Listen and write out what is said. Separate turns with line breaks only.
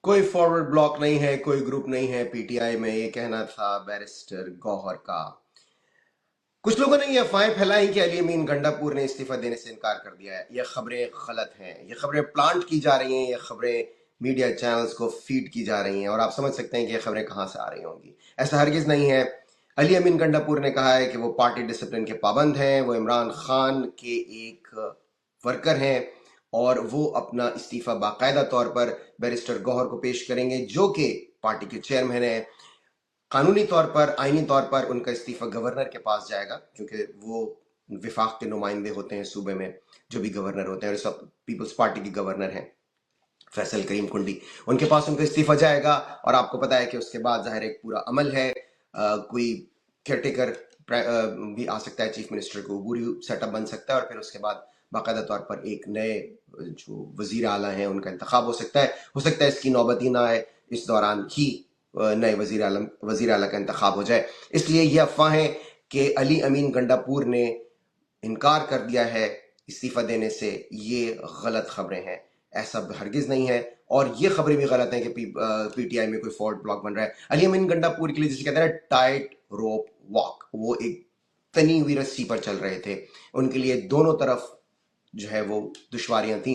कोई forward block नहीं है, कोई ग्रुप नहीं है पीटीआई में, ये कहना था बैरिस्टर गौहर का। कुछ लोगों ने ये अफवाहें फैलाई कि अली अमीन गंडापुर ने इस्तीफा देने से इनकार कर दिया है। ये खबरें गलत हैं, ये खबरें प्लांट की जा रही हैं, ये खबरें मीडिया चैनल्स को फीड की जा रही हैं, और आप समझ सकते हैं कि ये खबरें कहाँ से आ रही होंगी। ऐसा हरगिज नहीं है। अली अमीन गंडापुर ने कहा है कि वो पार्टी डिसिप्लिन के पाबंद हैं, वो इमरान खान के एक वर्कर हैं, और वो अपना इस्तीफा बाकायदा तौर पर बैरिस्टर गौहर को पेश करेंगे, जो कि पार्टी के चेयरमैन हैं। कानूनी तौर पर, आईनी तौर पर उनका इस्तीफा गवर्नर के पास जाएगा, क्योंकि वो विफाक के नुमाइंदे होते हैं सूबे में, जो भी गवर्नर होते हैं, और सब पीपल्स पार्टी के गवर्नर हैं फैसल करीम कुंडी, उनके पास उनका इस्तीफा जाएगा। और आपको पता है कि उसके बाद जाहिर एक पूरा अमल है, कोई केयरटेकर भी आ सकता है, चीफ मिनिस्टर को पूरी सेटअप बन सकता है, और फिर उसके बाद बाकायदा तौर पर एक नए जो वजीर आला हैं उनका इंतखाब हो सकता है इसकी नौबत ही ना आए, इस दौरान ही नए वजीर आला का इंतखाब हो जाए। इसलिए ये अफवाहें कि अली अमीन गंडापुर ने इनकार कर दिया है इस्तीफा देने से, ये गलत खबरें हैं। ऐसा हरगिज नहीं है, और ये खबरें भी गलत हैं कि पीटीआई में कोई फॉल्ट ब्लॉक बन रहा है। अली अमीन गंडापुर के लिए जिसे कहते हैं टाइट रोप वॉक, वो एक तनी हुई रस्सी पर चल रहे थे, उनके लिए दोनों तरफ जो है वो दुश्वारियां थी।